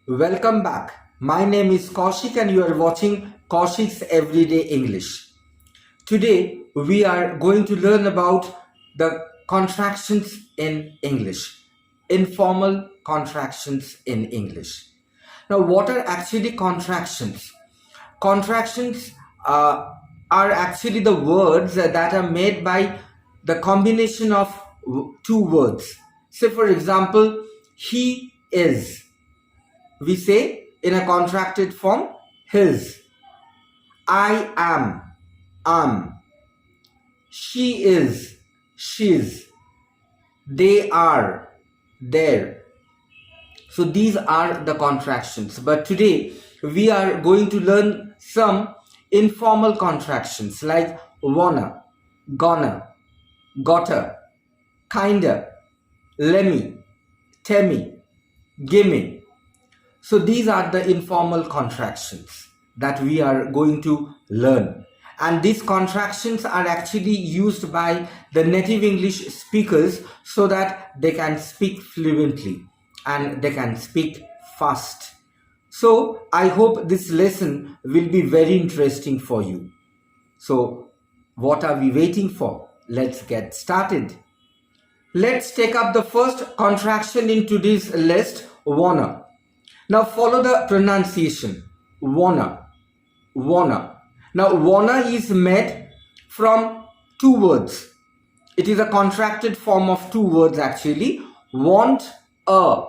Welcome back. My name is Kaushik and you are watching Kaushik's Everyday English. Today we are going to learn about the contractions in English, informal contractions in English. Now, what are actually contractions? Contractions are actually the words that are made by the combination of two words. Say, for example, he is. We say in a contracted form, his. I am. She is, she's. They are, their. So these are the contractions. But today we are going to learn some informal contractions like wanna, gonna, gotta, kinda, lemme, temme, gimme. So these are the informal contractions that we are going to learn. And these contractions are actually used by the native English speakers so that they can speak fluently and they can speak fast. So I hope this lesson will be very interesting for you. So what are we waiting for? Let's get started. Let's take up the first contraction in today's list, wanna. Now follow the pronunciation, wanna, wanna. Now wanna is made from two words. It is a contracted form of two words actually, want a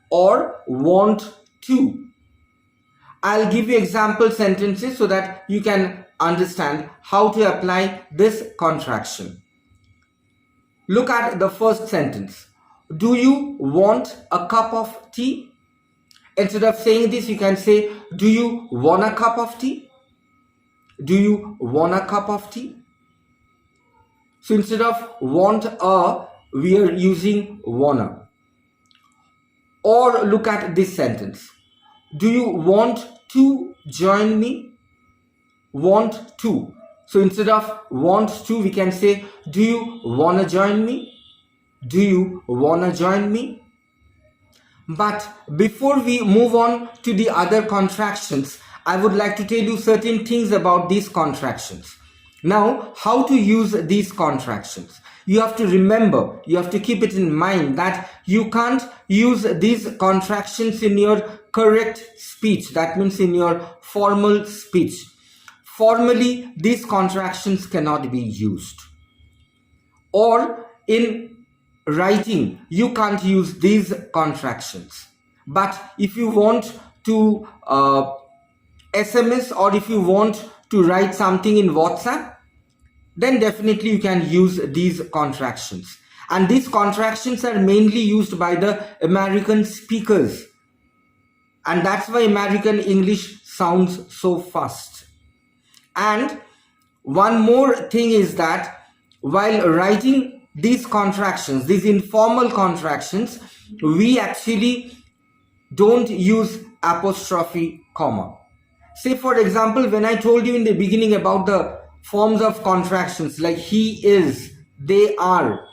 or want to. I'll give you example sentences so that you can understand how to apply this contraction. Look at the first sentence. Do you want a cup of tea? Instead of saying this, you can say, do you want a cup of tea? Do you want a cup of tea? So instead of want a, we are using wanna. Or look at this sentence. Do you want to join me? Want to. So instead of want to, we can say, do you wanna join me? Do you wanna join me? But before we move on to the other contractions, I would like to tell you certain things about these contractions. Now, how to use these contractions? You have to remember, you have to keep it in mind that you can't use these contractions in your correct speech. That means in your formal speech. Formally, these contractions cannot be used. Or in writing, you can't use these contractions. But if you want to SMS or if you want to write something in WhatsApp, then definitely you can use these contractions. And these contractions are mainly used by the American speakers. And that's why American English sounds so fast. And one more thing is that while writing these contractions, these informal contractions, we actually don't use apostrophe comma. Say for example, when I told you in the beginning about the forms of contractions like he is, they are,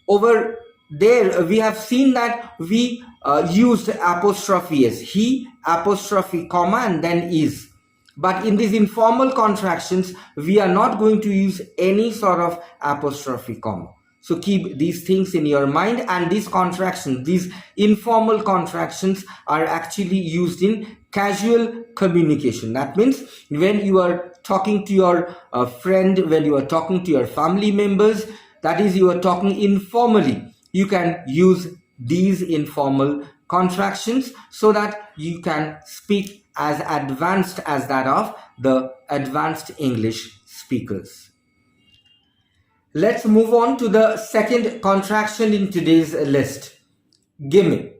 over there we have seen that we used apostrophe s, he, apostrophe comma and then is. But in these informal contractions, we are not going to use any sort of apostrophe comma. So keep these things in your mind, and these contractions, these informal contractions are actually used in casual communication. That means when you are talking to your friend, when you are talking to your family members, that is you are talking informally, you can use these informal contractions so that you can speak as advanced as that of the advanced English speakers. Let's move on to the second contraction in today's list, gimme.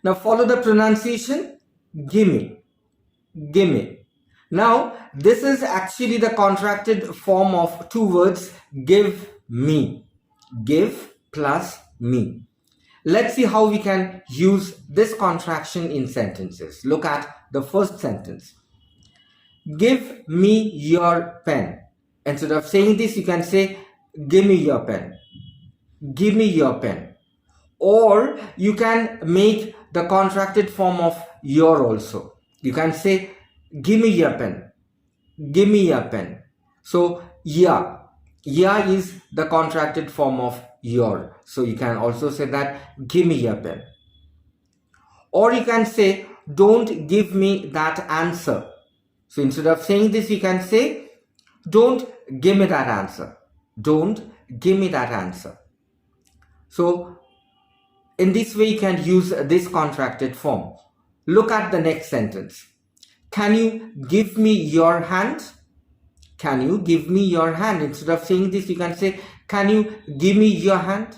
Now follow the pronunciation, gimme, gimme. Now this is actually the contracted form of two words, give me, give plus me. Let's see how we can use this contraction in sentences. Look at the first sentence. Give me your pen. Instead of saying this, you can say, give me your pen. Give me your pen. Or you can make the contracted form of your also. You can say, give me a pen. Give me a pen. So, ya. Ya is the contracted form of your. So, you can also say that, give me a pen. Or you can say, don't give me that answer. So, instead of saying this, you can say, don't give me that answer. Don't give me that answer. So, in this way, you can use this contracted form. Look at the next sentence. Can you give me your hand? Can you give me your hand? Instead of saying this, you can say, can you give me your hand?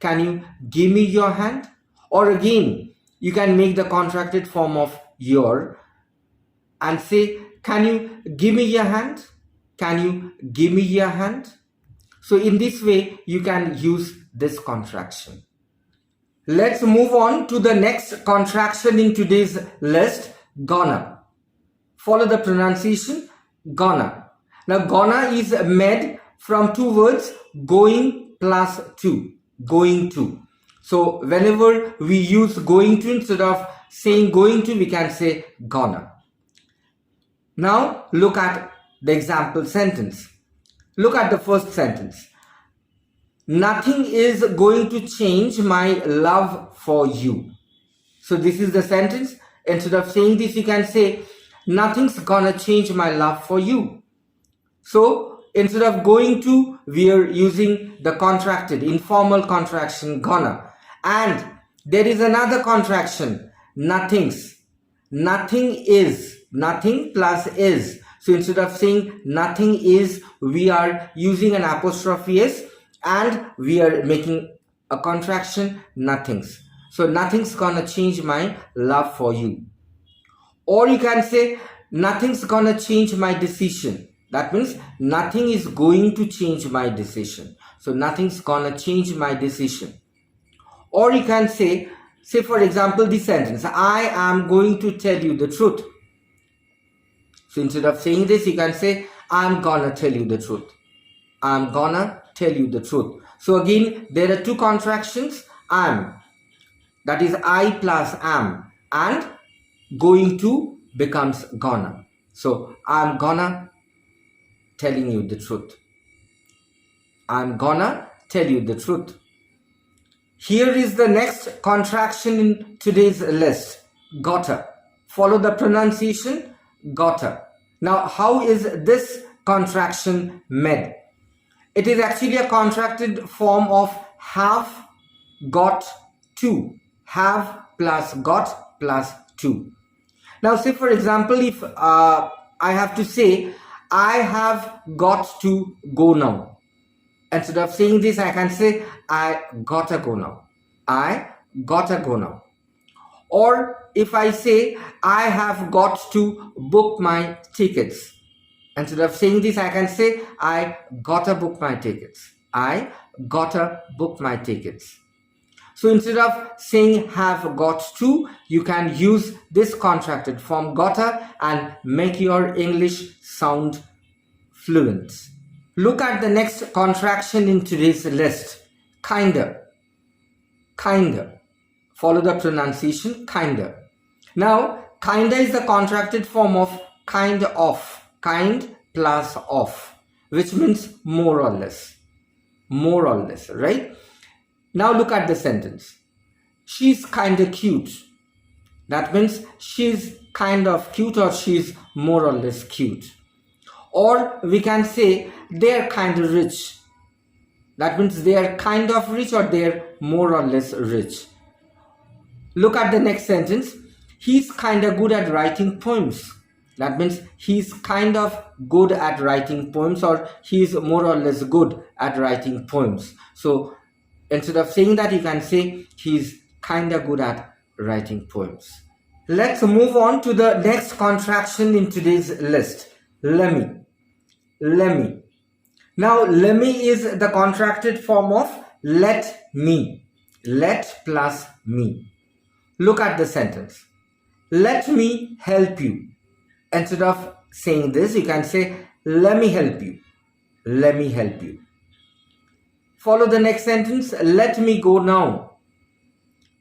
Can you give me your hand? Or again, you can make the contracted form of your and say, can you give me your hand? Can you give me your hand? So in this way, you can use this contraction. Let's move on to the next contraction in today's list, gonna. Follow the pronunciation, gonna. Now, gonna is made from two words, going plus to, going to. So, whenever we use going to, instead of saying going to, we can say gonna. Now, look at the example sentence. Look at the first sentence. Nothing is going to change my love for you. So this is the sentence. Instead of saying this, you can say, nothing's gonna change my love for you. So instead of going to, we are using the contracted, informal contraction, gonna. And there is another contraction, nothing's. Nothing is, nothing plus is. So instead of saying nothing is, we are using an apostrophe s and we are making a contraction, nothing's. So nothing's gonna change my love for you. Or you can say nothing's gonna change my decision. That means nothing is going to change my decision. So nothing's gonna change my decision. Or you can say for example this sentence, I am going to tell you the truth. So instead of saying this, you can say, I'm gonna tell you the truth. I'm gonna tell you the truth. So again, there are two contractions, am. That is I plus am. And going to becomes gonna. So I'm gonna telling you the truth. I'm gonna tell you the truth. Here is the next contraction in today's list, gotta. Follow the pronunciation, gotta. Now, how is this contraction made? It is actually a contracted form of have, got, to. Have plus got plus to. Now, say for example, if I have to say, I have got to go now. Instead of saying this, I can say, I gotta go now. I gotta go now. Or if I say, I have got to book my tickets. Instead of saying this, I can say, I gotta book my tickets. I gotta book my tickets. So instead of saying have got to, you can use this contracted form gotta and make your English sound fluent. Look at the next contraction in today's list, kinda. Kinda. Follow the pronunciation, kinda. Now, kinda is the contracted form of kind of, kind plus of, which means more or less. More or less, right? Now look at the sentence. She's kinda cute. That means she's kind of cute or she's more or less cute. Or we can say they're kind of rich. That means they're kind of rich or they're more or less rich. Look at the next sentence. He's kind of good at writing poems. That means he's kind of good at writing poems or he's more or less good at writing poems. So instead of saying that, you can say he's kind of good at writing poems. Let's move on to the next contraction in today's list, Lemme. Lemme. Now, Lemme is the contracted form of let me. Let plus me. Look at the sentence. Let me help you. Instead of saying this, you can say, let me help you. Let me help you. Follow the next sentence. Let me go now.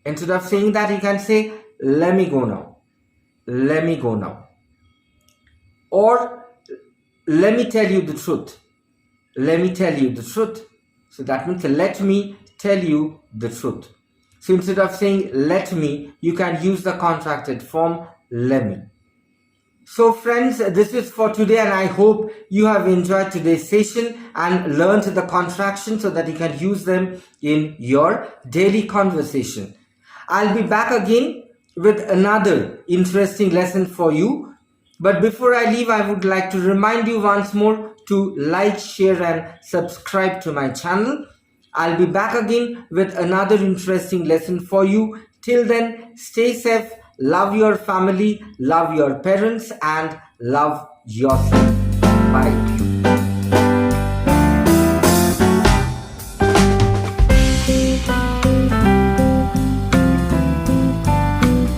Instead of saying that, you can say, let me go now. Let me go now. Or, let me tell you the truth. Let me tell you the truth. So that means let me tell you the truth. So instead of saying let me, you can use the contracted form lemme. So friends, this is for today, and I hope you have enjoyed today's session and learned the contractions so that you can use them in your daily conversation. I'll be back again with another interesting lesson for you. But before I leave, I would like to remind you once more to like, share and subscribe to my channel. I'll be back again with another interesting lesson for you. Till then, stay safe, love your family, love your parents and love yourself. Bye.